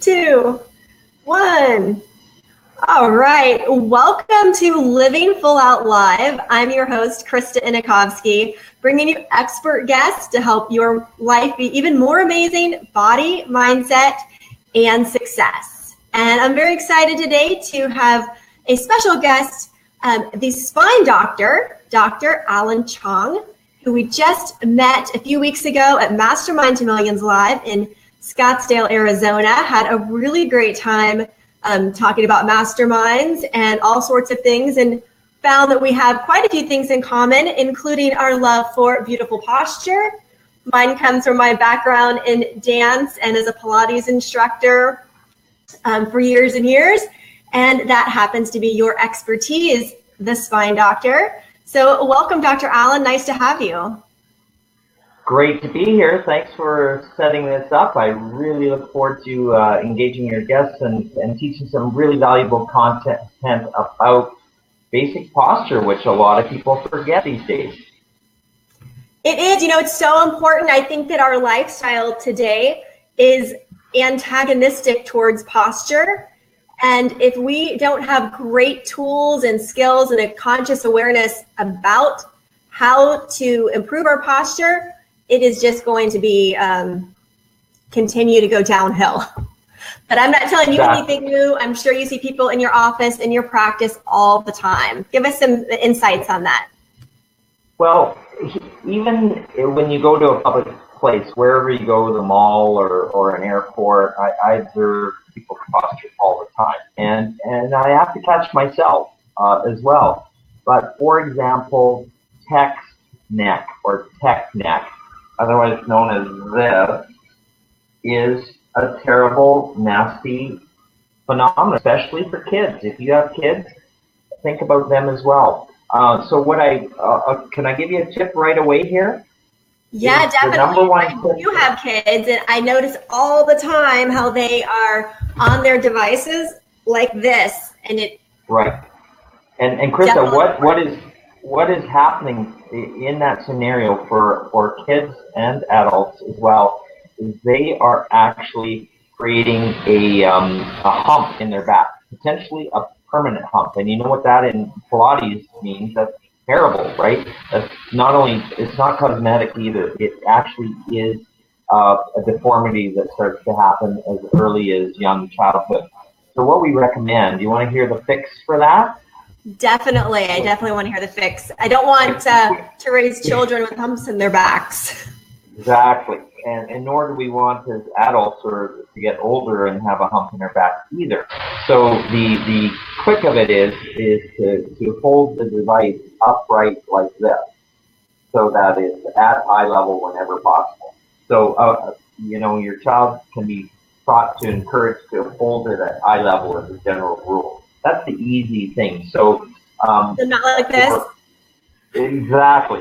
2, 1. All right. Welcome to Living Full Out Live. I'm your host, Krista Inochovsky, bringing you expert guests to help your life be even more amazing, body, mindset, and success. And I'm very excited today to have a special guest, the spine doctor, Dr. Chong, who we just met a few weeks ago at Mastermind to Millions Live in Scottsdale, Arizona. Had a really great time talking about masterminds and all sorts of things, and found that we have quite a few things in common, including our love for beautiful posture. Mine comes from my background in dance and as a Pilates instructor for years and years, and that happens to be your expertise, the spine doctor. So welcome, Dr. Allen. Nice to have you. Great to be here. Thanks for setting this up. I really look forward to engaging your guests and teaching some really valuable content about basic posture, which a lot of people forget these days. It is, it's so important. I think that our lifestyle today is antagonistic towards posture. And if we don't have great tools and skills and a conscious awareness about how to improve our posture, it is just going to be continue to go downhill. But I'm not telling you anything new. I'm sure you see people in your office, in your practice all the time. Give us some insights on that. Well, even when you go to a public place, wherever you go, the mall or an airport, I observe people's posture all the time. And I have to catch myself as well. But for example, text neck or tech neck, otherwise known as this, is a terrible, nasty phenomenon, especially for kids. If you have kids, think about them as well. So what can I give you a tip right away here? Yeah, definitely. You have kids, and I notice all the time how they are on their devices like this, and it. Right. And Krista, what is happening in that scenario for kids and adults as well is they are actually creating a hump in their back, potentially a permanent hump. And you know what that in Pilates means? That's terrible, right? That's it's not cosmetic either. It actually is a deformity that starts to happen as early as young childhood. So what we recommend, do you want to hear the fix for that? Definitely. I definitely want to hear the fix. I don't want to raise children with humps in their backs. Exactly. And nor do we want as adults or to get older and have a hump in our back either. So the trick of it is to hold the device upright like this so that it's at eye level whenever possible. So, your child can be taught to encourage to hold it at eye level as a general rule. That's the easy thing. So not like this? Exactly,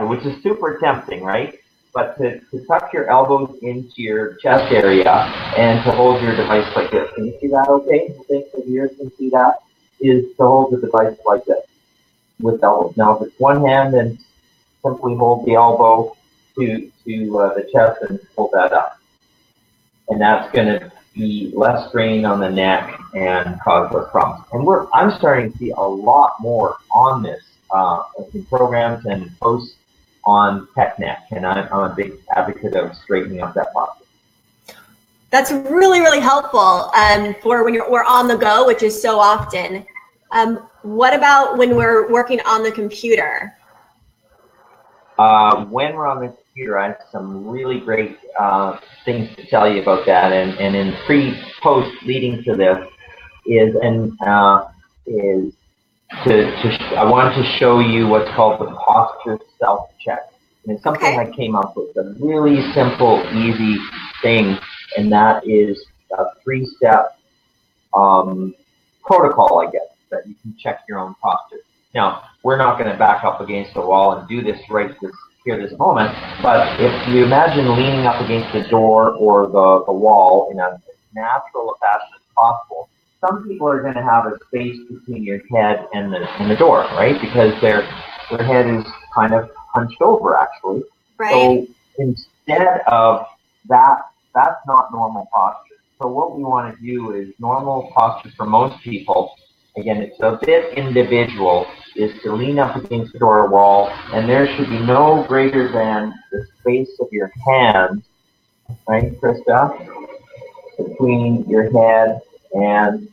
which is super tempting, right? But to tuck your elbows into your chest area and to hold your device like this. Can you see that okay? I think the viewers can see that. Is to hold the device like this with elbows. Now, if it's one hand, then simply hold the elbow to the chest and hold that up. And that's going to be less strain on the neck and cause less problems. And I'm starting to see a lot more on this in programs and posts on tech neck, and I'm a big advocate of straightening up that posture. That's really, really helpful for when we're on the go, which is so often. What about when we're working on the computer? When we're on the computer, I have some really great things to tell you about that. And in pre-post leading to this I wanted to show you what's called the posture self-check. And it's something I came up with, a really simple, easy thing, and that is a 3-step protocol, I guess, that you can check your own posture. Now, we're not going to back up against the wall and do this this moment, but if you imagine leaning up against the door or the wall in as natural a fashion as possible, some people are going to have a space between your head and the door, right? Because their head is kind of hunched over, actually. Right. So instead of that, that's not normal posture. so what we want to do is normal posture for most people. Again, it's a bit individual, is to lean up against the door wall, and there should be no greater than the space of your hand, right, Krista, between your head and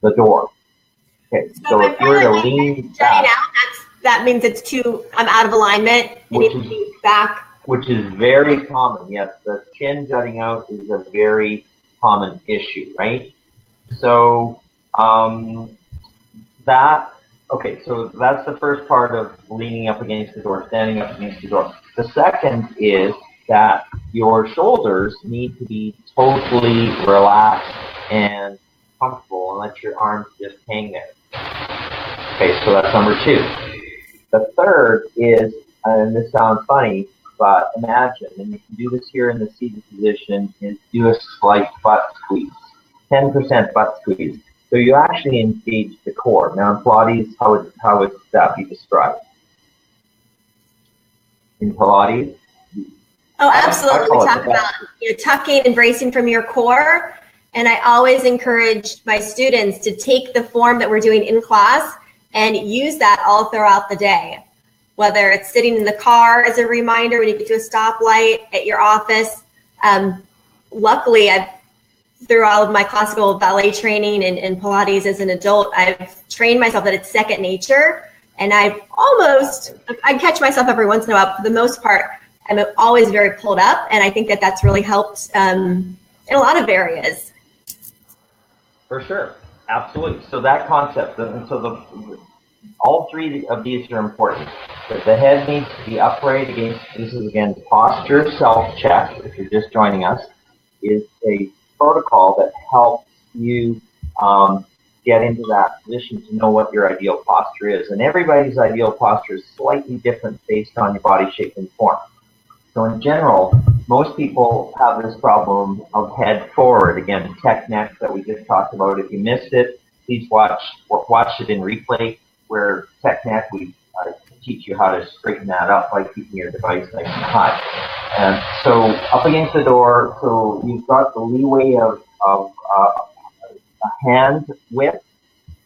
the door. Okay, so if you were to lean back, that means it's I'm out of alignment. Back. Which is very common. Yes, the chin jutting out is a very common issue, right? So so that's the first part of leaning up against the door, standing up against the door. The second is that your shoulders need to be totally relaxed and comfortable and let your arms just hang there. Okay, so that's number 2. The third is, and this sounds funny, but imagine, and you can do this here in the seated position, is do a slight butt squeeze, 10% butt squeeze. So you actually engage the core. Now in Pilates, how would that be described? In Pilates? Oh, absolutely. We talk about tucking and bracing from your core. And I always encourage my students to take the form that we're doing in class and use that all throughout the day. Whether it's sitting in the car as a reminder when you get to a stoplight, at your office. Luckily, through all of my classical ballet training and Pilates as an adult, I've trained myself that it's second nature. And I catch myself every once in a while, but for the most part, I'm always very pulled up. And I think that that's really helped in a lot of areas. For sure. Absolutely. So that concept, and so all 3 of these are important. The head needs to be upright against, this is again, posture self-check, if you're just joining us, is a protocol that helps you get into that position to know what your ideal posture is. And everybody's ideal posture is slightly different based on your body shape and form. So in general, most people have this problem of head forward. Again, tech neck that we just talked about. If you missed it, please watch it in replay, where tech neck, we teach you how to straighten that up by keeping your device nice and high. And so up against the door, so you've got the leeway of a hand width.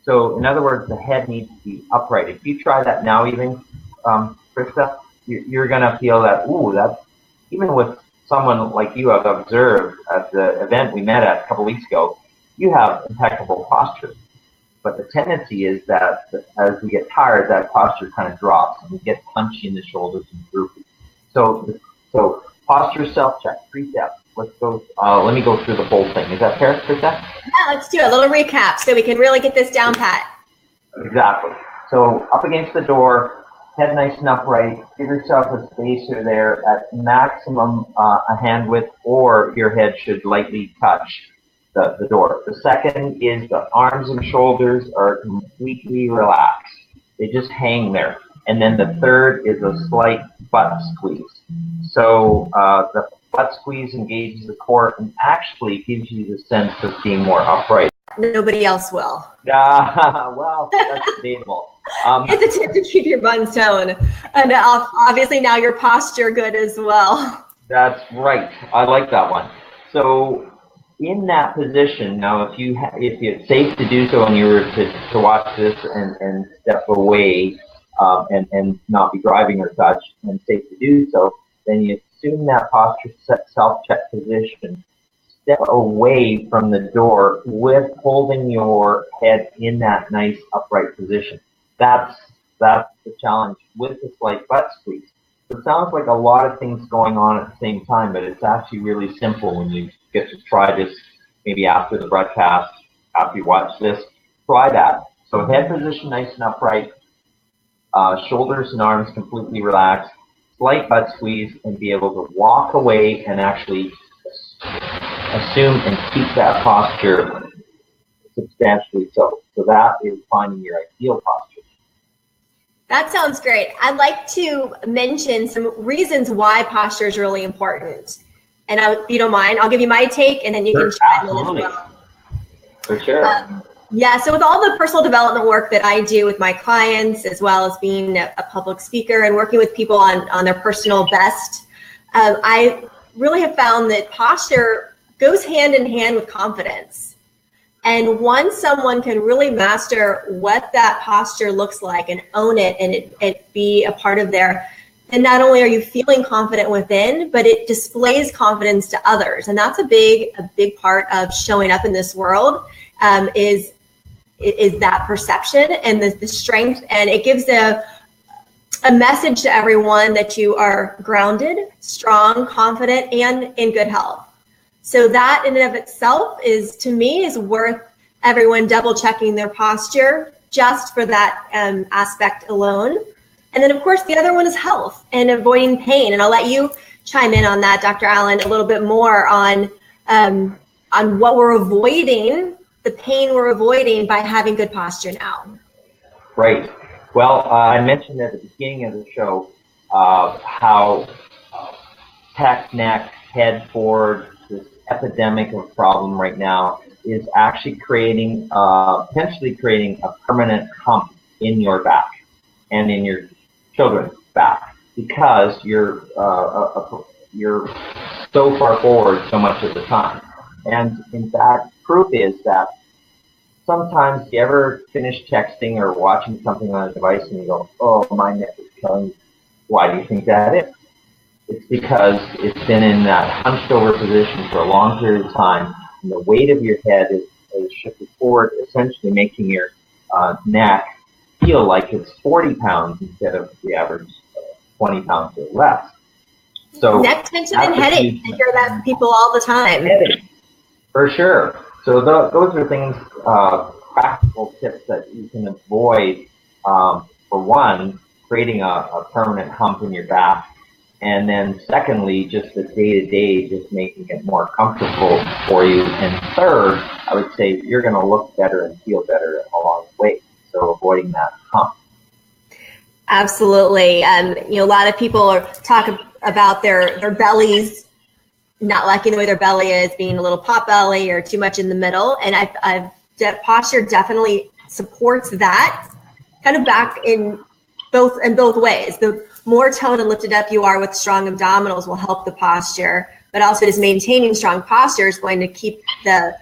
So in other words, the head needs to be upright. If you try that now, even Krista, you're going to feel that, that's, even with someone like you I've observed at the event we met at a couple weeks ago, you have impeccable posture. But the tendency is that as we get tired, that posture kind of drops and we get punchy in the shoulders and droopy. So posture self-check, 3 steps. Let's go. Let me go through the whole thing. Is that fair, Krista? Yeah, let's do a little recap so we can really get this down pat. Exactly. So up against the door, head nice and upright. Give yourself a spacer there at maximum a hand width, or your head should lightly touch the door. The second is the arms and shoulders are completely relaxed. They just hang there. And then the third is a slight butt squeeze. So the butt squeeze engages the core and actually gives you the sense of being more upright. Nobody else will. Well, that's debatable. It's a tip to keep your buns tone. And obviously now your posture good as well. That's right. I like that one. So in that position, now if it's safe to do so and you were to watch this and step away and not be driving or such, and safe to do so, then you assume that posture self-check position. Step away from the door with holding your head in that nice upright position. That's the challenge with the slight butt squeeze. It sounds like a lot of things going on at the same time, but it's actually really simple when you get to try this maybe after the broadcast, after you watch this. Try that. So head position nice and upright, shoulders and arms completely relaxed, slight butt squeeze, and be able to walk away and actually assume and keep that posture substantially so. So that is finding your ideal posture. That sounds great. I'd like to mention some reasons why posture is really important. And if you don't mind, I'll give you my take and then you can chime in as well. For sure. Yeah, so with all the personal development work that I do with my clients, as well as being a public speaker and working with people on their personal best, I really have found that goes hand in hand with confidence. And once someone can really master what that posture looks like and own it and it be a part of their, then not only are you feeling confident within, but it displays confidence to others. And that's a big part of showing up in this world, is that perception and the strength. And it gives a message to everyone that you are grounded, strong, confident, and in good health. So that in and of itself is, to me, is worth everyone double checking their posture just for that aspect alone. And then, of course, the other one is health and avoiding pain. And I'll let you chime in on that, Dr. Allen, a little bit more on what we're avoiding, the pain we're avoiding by having good posture now. Right. Well, I mentioned at the beginning of the show how tech, neck, head forward, this epidemic of problem right now is actually potentially creating a permanent hump in your back and in your children's back, because you're so far forward so much of the time. And in fact, proof is that sometimes you ever finish texting or watching something on a device and you go, oh, my neck is killing me. Why do you think that is? It's because it's been in that hunched over position for a long period of time, and the weight of your head is shifted forward, essentially making your neck feel like it's 40 pounds instead of the average 20 pounds or less. So neck tension and headache. I hear that from people all the time. Headache, for sure. So those are things, practical tips that you can avoid. For one, creating a permanent hump in your back. And then secondly, just the day-to-day, just making it more comfortable for you. And third, I would say you're going to look better and feel better along the way. So avoiding that hump. Absolutely. A lot of people talk about their bellies, not liking the way their belly is, being a little pot belly or too much in the middle. And posture definitely supports that, kind of back in both ways. The more toned and lifted up you are with strong abdominals will help the posture, but also just maintaining strong posture is going to keep the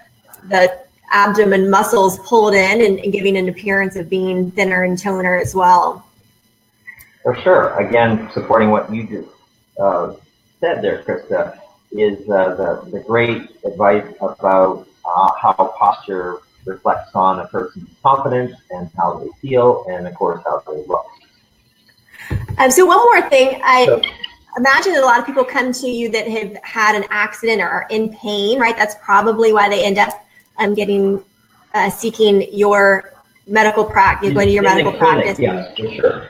abdomen muscles pulled in and giving an appearance of being thinner and toner as well. For sure. Again, supporting what you just said there, Krista, is the great advice about how posture reflects on a person's confidence and how they feel, and of course how they look. So one more thing, I imagine that a lot of people come to you that have had an accident or are in pain, right? That's probably why they end up seeking your medical practice, going to your medical practice. Yeah, for sure.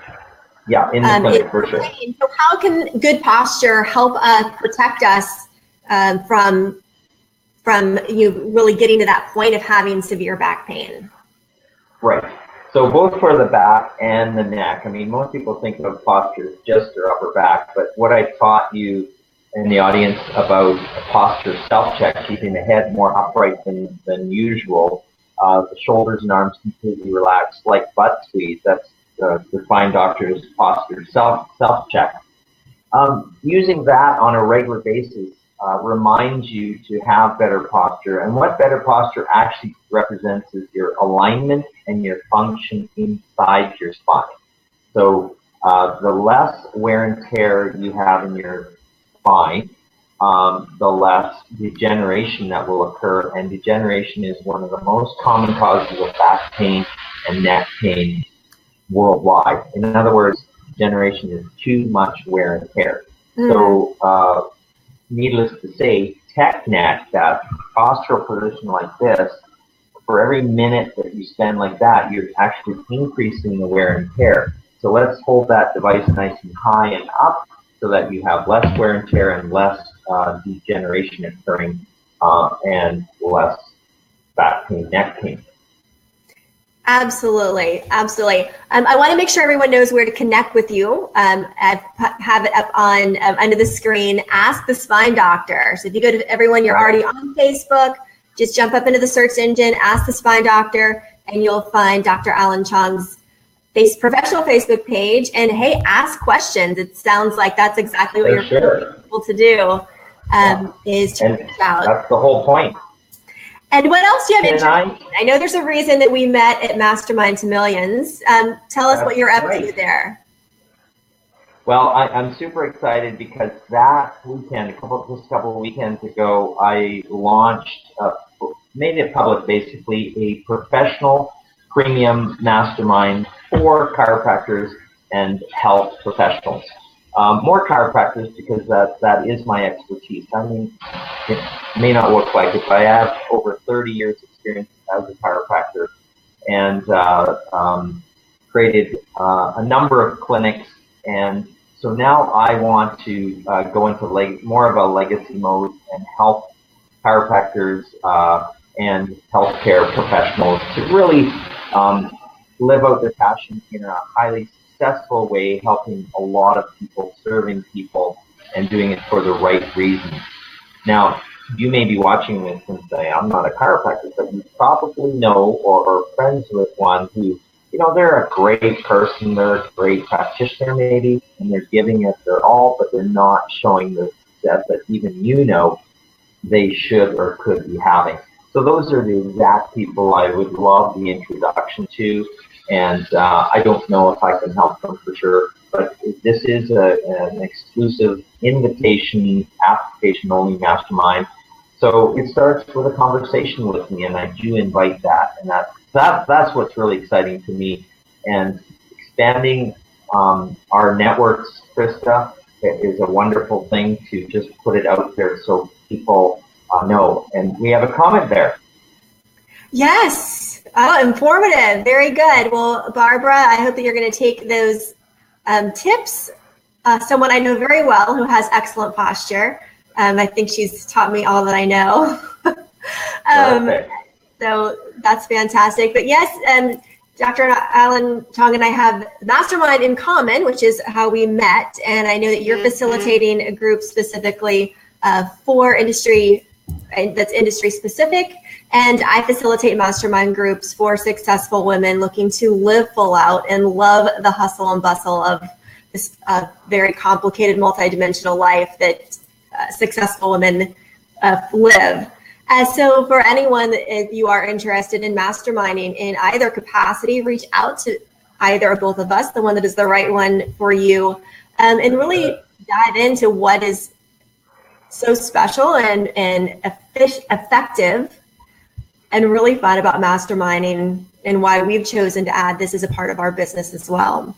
Yeah, in the clinic, for sure. So how can good posture help protect us from you really getting to that point of having severe back pain? Right. So both for the back and the neck. I mean, most people think of posture as just their upper back, but what I taught you in the audience about posture self-check, keeping the head more upright than usual, the shoulders and arms completely relaxed, like butt squeeze. That's the Fine Doctor's posture self-check. Using that on a regular basis reminds you to have better posture. And what better posture actually represents is your alignment and your function inside your spine. So the less wear and tear you have in your spine, the less degeneration that will occur. And degeneration is one of the most common causes of back pain and neck pain worldwide. In other words, degeneration is too much wear and tear. So needless to say, tech neck, that postural position like this, for every minute that you spend like that, you're actually increasing the wear and tear. So let's hold that device nice and high and up so that you have less wear and tear and less degeneration occurring and less back pain, neck pain. Absolutely. Absolutely. I want to make sure everyone knows where to connect with you. I have it up on under the screen, Ask the Spine Doctor. So if you go to everyone, you're already on Facebook, just jump up into the search engine, Ask the Spine Doctor, and you'll find Dr. Alan Chong's professional Facebook page. And hey, ask questions. It sounds like that's exactly what you're able to do. is to reach out. That's the whole point. And what else do you have interesting? I know there's a reason that we met at Mastermind to Millions. Tell us what you're up to there. Well, I'm super excited because that weekend, just a couple of weekends ago, I launched, made it public basically, a professional premium mastermind for chiropractors and health professionals. More chiropractors because that is my expertise. I mean, it may not look like it, but I have over 30 years experience as a chiropractor and created a number of clinics. And so now I want to go into more of a legacy mode and help chiropractors and healthcare professionals to really live out their passion in a highly successful way, helping a lot of people, serving people, and doing it for the right reasons. Now, you may be watching this and say, I'm not a chiropractor, but you probably know or are friends with one who, you know, they're a great person, they're a great practitioner maybe, and they're giving it their all, but they're not showing the success that even you know they should or could be having. So those are the exact people I would love the introduction to. And I don't know if I can help them for sure, but this is an exclusive invitation, application-only mastermind. So it starts with a conversation with me, and I do invite that, and that's what's really exciting to me. And expanding our networks, Krista, is a wonderful thing to just put it out there so people know. And we have a comment there. Yes. Oh, informative. Very good. Well, Barbara, I hope that you're going to take those tips. Someone I know very well who has excellent posture. I think she's taught me all that I know. So that's fantastic. But yes, Dr. Alan Chong and I have Mastermind in common, which is how we met. And I know that you're facilitating a group specifically for industry that's industry specific. And I facilitate mastermind groups for successful women looking to live full out and love the hustle and bustle of this very complicated, multidimensional life that successful women live. So for anyone, if you are interested in masterminding in either capacity, reach out to either or both of us, the one that is the right one for you, and really dive into what is so special and effective and really fun about masterminding and why we've chosen to add this as a part of our business as well.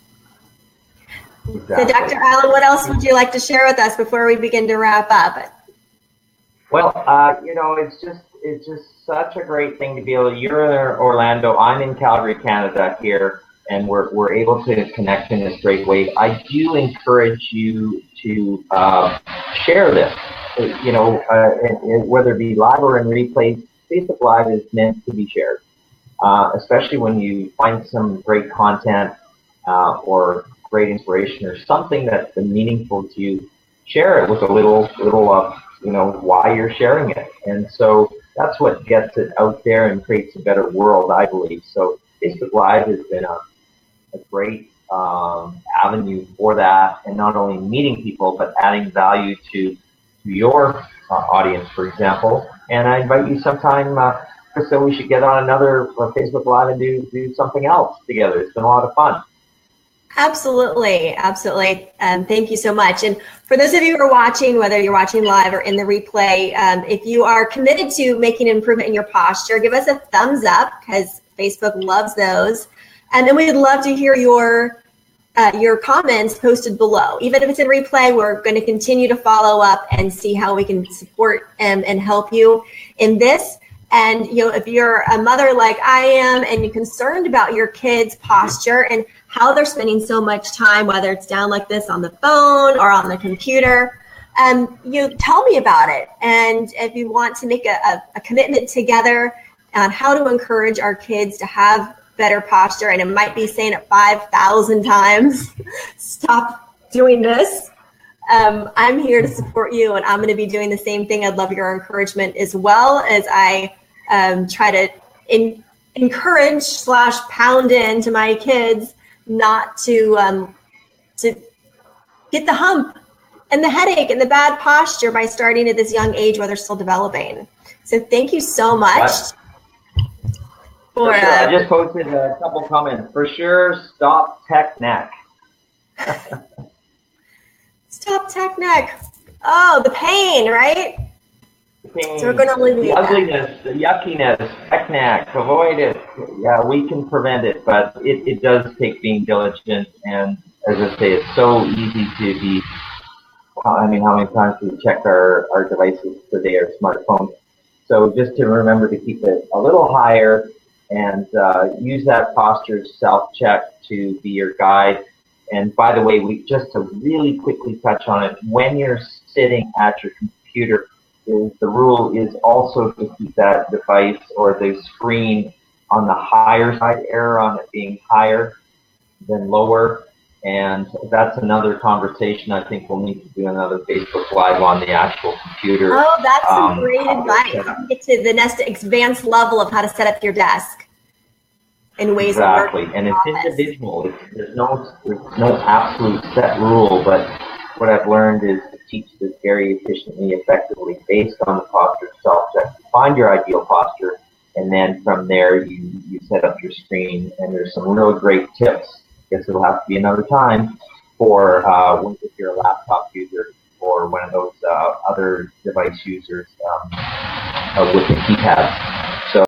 Exactly. So Dr. Allen, what else would you like to share with us before we begin to wrap up? Well, you know, it's just such a great thing to be able to, you're in Orlando, I'm in Calgary, Canada here, and we're able to connect in this great way. I do encourage you to share this, you know, whether it be live or in replay. Facebook Live is meant to be shared, especially when you find some great content or great inspiration or something that's been meaningful to you. Share it with a little you know, why you're sharing it. And so that's what gets it out there and creates a better world, I believe. So Facebook Live has been a great avenue for that, and not only meeting people, but adding value to your audience, for example. And I invite you sometime, Krista, we should get on another Facebook Live and do something else together. It's been a lot of fun. Absolutely. Thank you so much. And for those of you who are watching, whether you're watching live or in the replay, if you are committed to making an improvement in your posture, give us a thumbs up because Facebook loves those. And then we'd love to hear your comments posted below. Even if it's in replay, we're going to continue to follow up and see how we can support and help you in this. And you know, if you're a mother like I am and you're concerned about your kids' posture and how they're spending so much time, whether it's down like this on the phone or on the computer, you tell me about it. And if you want to make a commitment together on how to encourage our kids to have better posture, and it might be saying it 5,000 times, stop doing this. I'm here to support you, and I'm going to be doing the same thing. I'd love your encouragement as well as I try to encourage / pound into my kids not to get the hump and the headache and the bad posture by starting at this young age while they're still developing. So thank you so much. For sure. I just posted a couple comments. For sure, stop tech neck. Stop tech neck. Oh, the pain, right? The pain, so we're going to alleviate the ugliness, the yuckiness, tech neck, avoid it. Yeah, we can prevent it, but it does take being diligent. And as I say, it's so easy to be, I mean, how many times do we check our devices today, our smartphones? So just to remember to keep it a little higher and use that posture self-check to be your guide. And by the way, just to really quickly touch on it, when you're sitting at your computer, the rule is also to keep that device or the screen on the higher side, error on it being higher than lower. And that's another conversation. I think we'll need to do another Facebook Live on the actual computer. Oh, that's some great advice. Get to the next advanced level of how to set up your desk in ways exactly. And it's individual. There's no absolute set rule, but what I've learned is to teach this very efficiently, effectively, based on the posture self-check. Find your ideal posture, and then from there you set up your screen. And there's some real great tips. Guess it'll have to be another time for if you're a laptop user or one of those other device users with the keypad.